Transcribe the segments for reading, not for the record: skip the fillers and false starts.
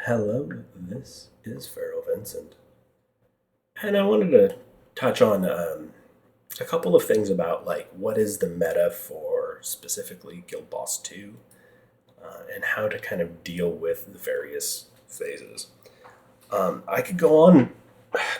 Hello, this is Farrell Vincent, and I wanted to touch on a couple of things about like what is the meta for specifically Guild Boss 2 and how to kind of deal with the various phases. I could go on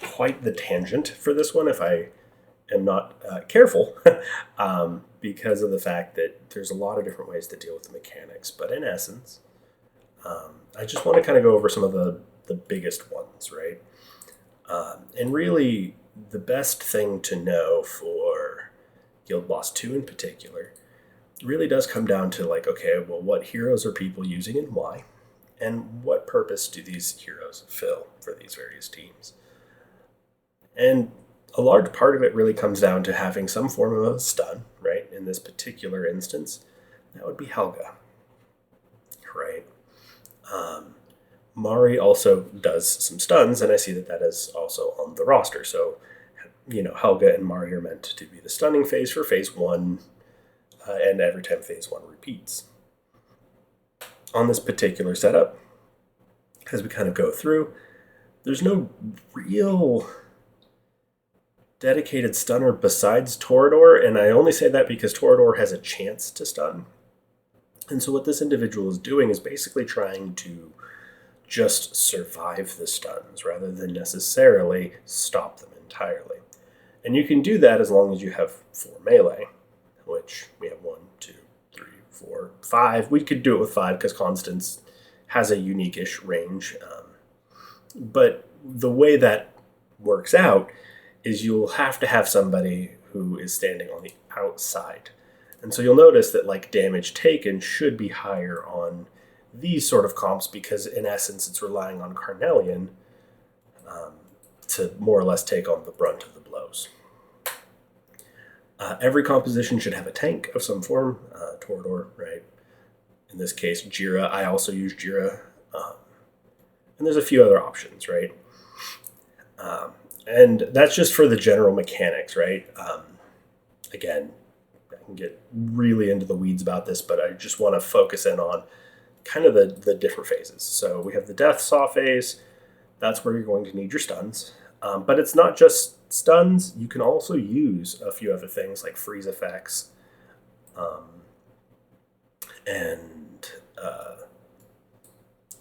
quite the tangent for this one if I am not careful, because of the fact that there's a lot of different ways to deal with the mechanics. But in essence, I just want to kind of go over some of the biggest ones, right? And really, the best thing to know for Guild Boss 2 in particular really does come down to like, okay, well, what heroes are people using and why? And what purpose do these heroes fill for these various teams? And a large part of it really comes down to having some form of a stun, right? In this particular instance, that would be Helga, right? Um, Mari also does some stuns, and I see that that is also on the roster. So, Helga and Mari are meant to be the stunning phase for phase one, and every time phase one repeats. On this particular setup, as we kind of go through, there's no real dedicated stunner besides Torador, and I only say that because Torador has a chance to stun. And so, what this individual is doing is basically trying to just survive the stuns rather than necessarily stop them entirely. And you can do that as long as you have 4 melee, which we have 1, 2, 3, 4, 5. We could do it with 5 because Constance has a unique-ish range. But the way that works out is you'll have to have somebody who is standing on the outside. And so you'll notice that like damage taken should be higher on these sort of comps because in essence it's relying on Carnelian to more or less take on the brunt of the blows. Every composition should have a tank of some form, Torador, right? In this case, Jira. I also use Jira. And there's a few other options, right? And that's just for the general mechanics, right? Again, I can get really into the weeds about this, but I just want to focus in on kind of the different phases. So we have the Death Saw phase. That's where you're going to need your stuns. But it's not just stuns. You can also use a few other things like freeze effects and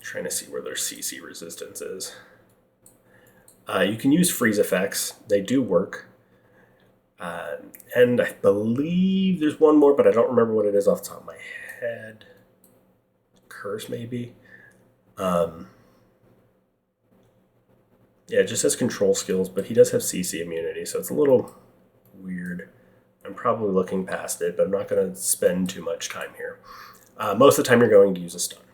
trying to see where their CC resistance is. You can use freeze effects. They do work. And I believe there's one more, but I don't remember what it is off the top of my head. Curse, maybe. Yeah, it just says control skills, but he does have CC immunity, so it's a little weird. I'm probably looking past it, but I'm not going to spend too much time here. Most of the time, you're going to use a stun.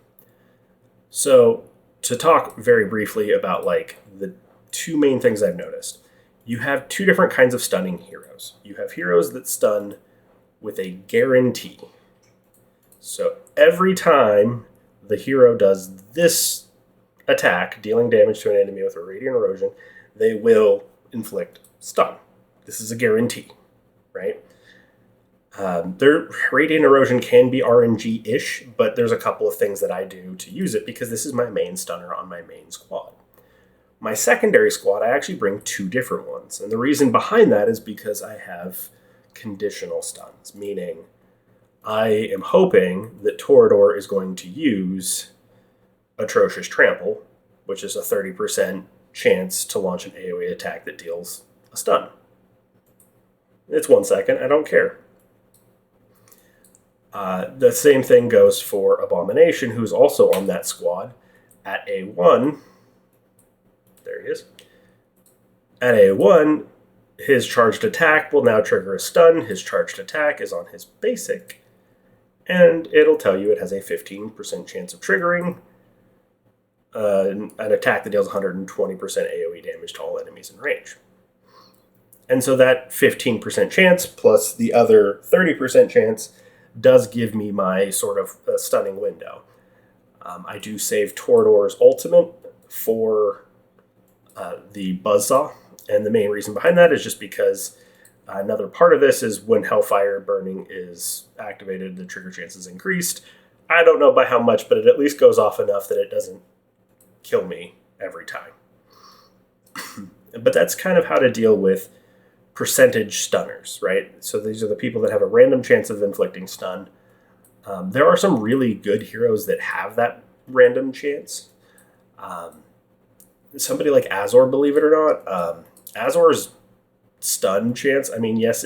So, to talk very briefly about like the two main things I've noticed, you have two different kinds of stunning heroes. You have heroes that stun with a guarantee. So every time the hero does this attack, dealing damage to an enemy with a Radiant Erosion, they will inflict stun. This is a guarantee, right? Their Radiant Erosion can be RNG-ish, but there's a couple of things that I do to use it because this is my main stunner on my main squad. My secondary squad, I actually bring two different ones. And the reason behind that is because I have conditional stuns, meaning I am hoping that Torador is going to use Atrocious Trample, which is a 30% chance to launch an AoE attack that deals a stun. It's 1 second, I don't care. The same thing goes for Abomination, who's also on that squad. At A1, there he is. At A1, his charged attack will now trigger a stun. His charged attack is on his basic, and it'll tell you it has a 15% chance of triggering an attack that deals 120% AoE damage to all enemies in range. And so that 15% chance plus the other 30% chance does give me my sort of stunning window. I do save Torador's ultimate for the Buzzsaw, and the main reason behind that is just because another part of this is when Hellfire Burning is activated, the trigger chance is increased. I don't know by how much, but it at least goes off enough that it doesn't kill me every time. But that's kind of how to deal with percentage stunners, right? So these are the people that have a random chance of inflicting stun. There are some really good heroes that have that random chance. Somebody like Azor, believe it or not, Azor's stun chance, I mean, yes,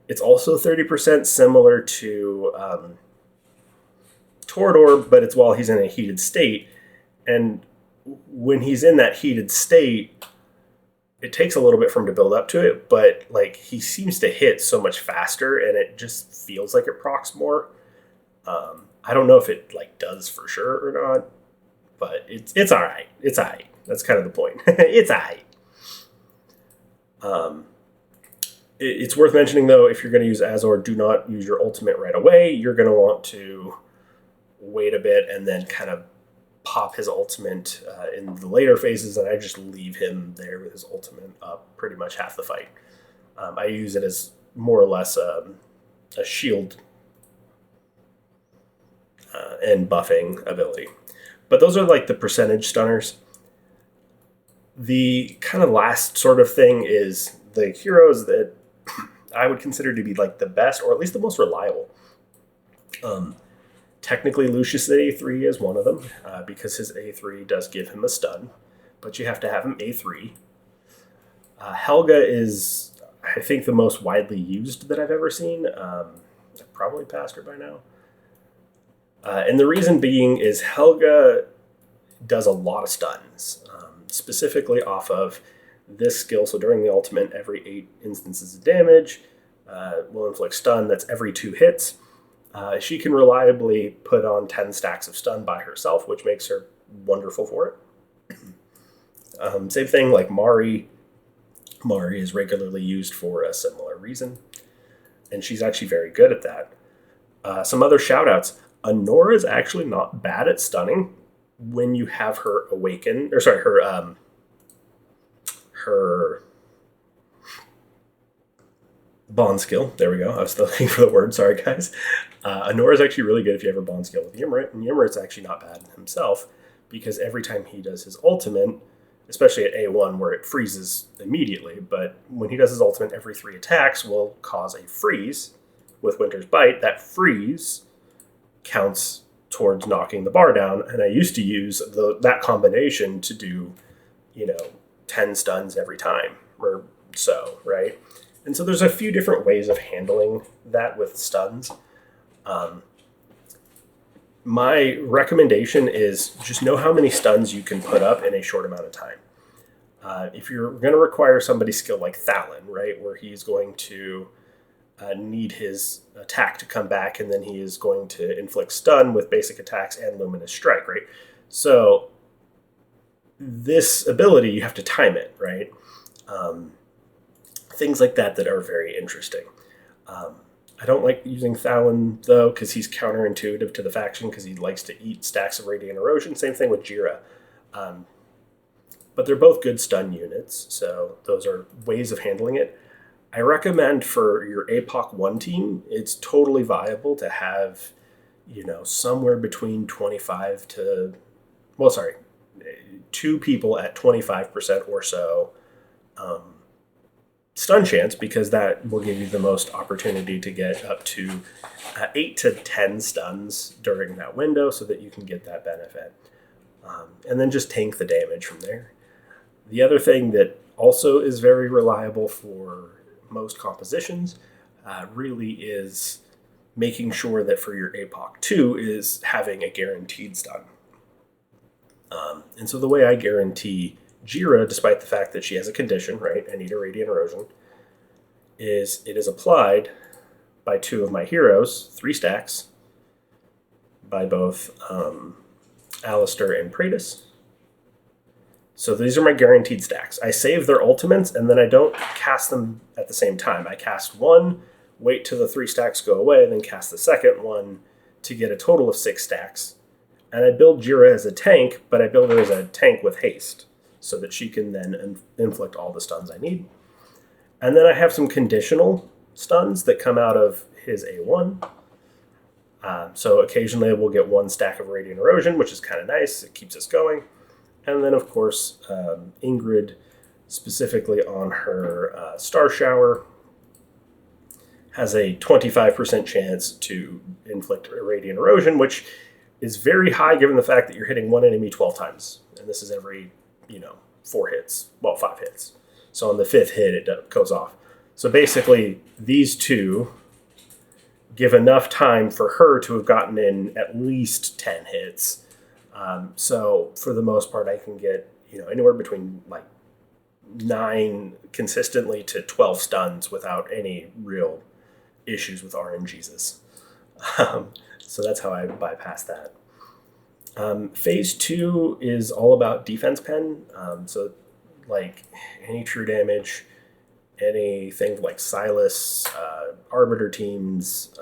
it's also 30%, similar to Torador, but it's while he's in a heated state. And when he's in that heated state, it takes a little bit for him to build up to it, but like he seems to hit so much faster, and it just feels like it procs more. I don't know if it like does for sure or not, but it's all right. It's all right. That's kind of the point. It's all right. It's worth mentioning though, if you're going to use Azor, do not use your ultimate right away. You're going to want to wait a bit and then kind of pop his ultimate in the later phases, and I just leave him there with his ultimate up pretty much half the fight. I use it as more or less a shield and buffing ability. But those are like the percentage stunners. The kind of last sort of thing is the heroes that I would consider to be like the best, or at least the most reliable. Technically, Lucius at A3 is one of them, because his A3 does give him a stun, but you have to have him A3. Helga is, I think, the most widely used that I've ever seen. I've probably passed her by now. And the reason being is Helga does a lot of stuns, specifically off of this skill. So during the ultimate, every 8 instances of damage will inflict stun. That's every 2 hits. She can reliably put on 10 stacks of stun by herself, which makes her wonderful for it. Same thing like Mari. Mari is regularly used for a similar reason, and she's actually very good at that. Some other shout-outs. Anora is actually not bad at stunning when you have her awaken, or sorry, her bond skill. There we go. I was still looking for the word. Sorry, guys. Anora is actually really good if you have a bond skill with Ymrit, and Ymrit's actually not bad himself, because every time he does his ultimate, especially at A1 where it freezes immediately, but when he does his ultimate, every 3 attacks will cause a freeze with Winter's Bite. That freeze counts towards knocking the bar down, and I used to use that combination to do, 10 stuns every time or so, right? And so there's a few different ways of handling that with stuns. My recommendation is just know how many stuns you can put up in a short amount of time. If you're going to require somebody's skill like Thalon, right, where he's going to need his attack to come back, and then he is going to inflict stun with basic attacks and Luminous Strike, right? So this ability, you have to time it, right? Things like that are very interesting. I don't like using Thalon, though, because he's counterintuitive to the faction, because he likes to eat stacks of Radiant Erosion. Same thing with Jira. But they're both good stun units, so those are ways of handling it. I recommend for your APOC 1 team, it's totally viable to have, somewhere between 25 to, 2 people at 25% or so stun chance, because that will give you the most opportunity to get up to 8 to 10 stuns during that window, so that you can get that benefit. And then just tank the damage from there. The other thing that also is very reliable for most compositions really is making sure that for your APOC 2 is having a guaranteed stun. And so the way I guarantee Jira, despite the fact that she has a condition, right, I need a Radiant Erosion, is it is applied by 2 of my heroes, 3 stacks, by both Alistair and Praetus. So these are my guaranteed stacks. I save their ultimates, and then I don't cast them at the same time. I cast one, wait till the 3 stacks go away, and then cast the second one to get a total of 6 stacks. And I build Jira as a tank, but I build her as a tank with haste, so that she can then inflict all the stuns I need. And then I have some conditional stuns that come out of his A1. So occasionally we'll get 1 stack of Radiant Erosion, which is kind of nice. It keeps us going. And then, of course, Ingrid, specifically on her Star Shower, has a 25% chance to inflict radiant erosion, which is very high given the fact that you're hitting one enemy 12 times. And this is every, 4 hits. Well, 5 hits. So on the 5th hit, it goes off. So basically, these two give enough time for her to have gotten in at least 10 hits. So for the most part, I can get, anywhere between like 9 consistently to 12 stuns without any real issues with RNGesus. So that's how I bypass that. Phase 2 is all about defense pen. So like any true damage, anything like Silas, Arbiter teams.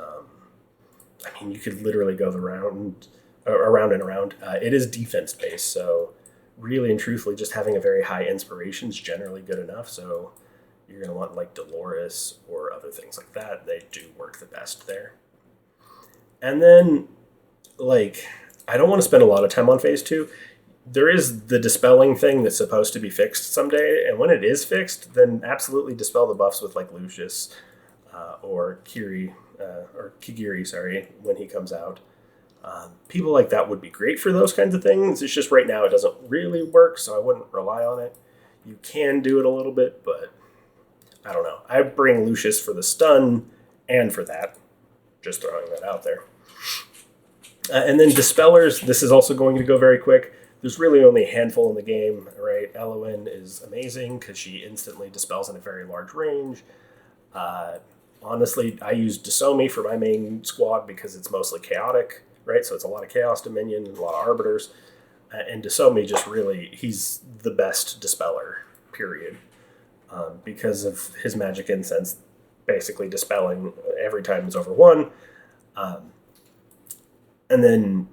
You could literally go around and around. It is defense based, so really and truthfully, just having a very high inspiration is generally good enough. So you're going to want like Dolores or other things like that. They do work the best there. And then, I don't want to spend a lot of time on phase 2. There is the dispelling thing that's supposed to be fixed someday, and when it is fixed, then absolutely dispel the buffs with like Lucius or Kigiri, when he comes out. People like that would be great for those kinds of things. It's just right now it doesn't really work, so I wouldn't rely on it. You can do it a little bit, but I don't know. I bring Lucius for the stun and for that. Just throwing that out there. And then Dispellers, this is also going to go very quick. There's really only a handful in the game, right? Elowen is amazing because she instantly dispels in a very large range. Honestly, I use Desomi for my main squad because it's mostly chaotic, right? So it's a lot of Chaos Dominion and a lot of Arbiters. And Desomi just really, he's the best Dispeller, period. Because of his magic incense basically dispelling every time it's over 1. And then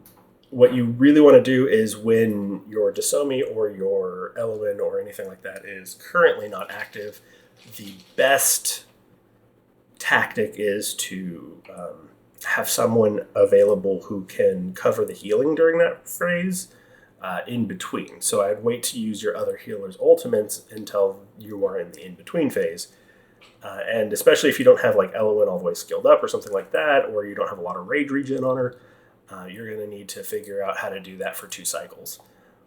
what you really want to do is when your Desomi or your Elowen or anything like that is currently not active, the best tactic is to have someone available who can cover the healing during that phase in between. So I'd wait to use your other healer's ultimates until you are in the in-between phase. And especially if you don't have like Elowen all the way skilled up or something like that, or you don't have a lot of rage regen on her, you're going to need to figure out how to do that for 2 cycles,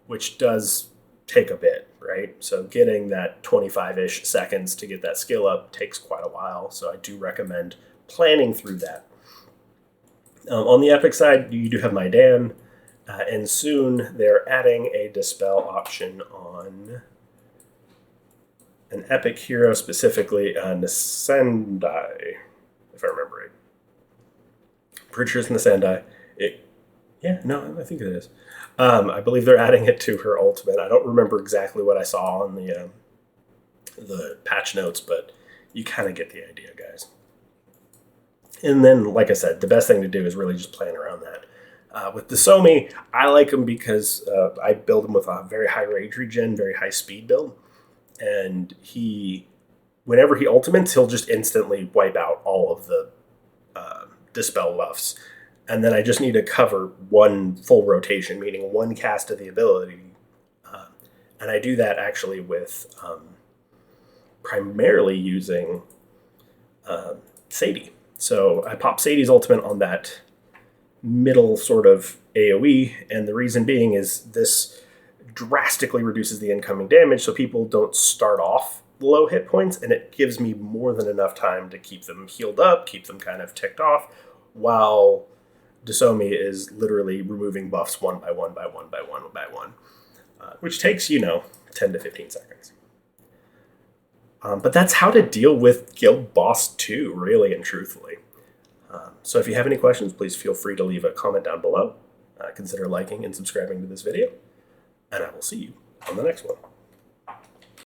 which does take a bit, right? So getting that 25-ish seconds to get that skill up takes quite a while, so I do recommend planning through that. On the epic side, you do have Mydan, and soon they're adding a Dispel option on an epic hero, specifically Nascendai, if I remember right. Pretty sure it's Nascendai. I think it is. I believe they're adding it to her ultimate. I don't remember exactly what I saw on the patch notes, but you kind of get the idea, guys. And then, like I said, the best thing to do is really just plan around that. With Desomi, I like him because I build him with a very high rage regen, very high speed build. And whenever he ultimates, he'll just instantly wipe out all of the dispel buffs. And then I just need to cover 1 full rotation, meaning 1 cast of the ability. And I do that actually with primarily using Sadie. So I pop Sadie's ultimate on that middle sort of AoE, and the reason being is this drastically reduces the incoming damage, so people don't start off low hit points, and it gives me more than enough time to keep them healed up, keep them kind of ticked off, while Desomi is literally removing buffs 1 by 1 by 1 by 1 by 1, which takes, 10 to 15 seconds. But that's how to deal with Guild Boss 2, really and truthfully. So if you have any questions, please feel free to leave a comment down below. Consider liking and subscribing to this video, and I will see you on the next one.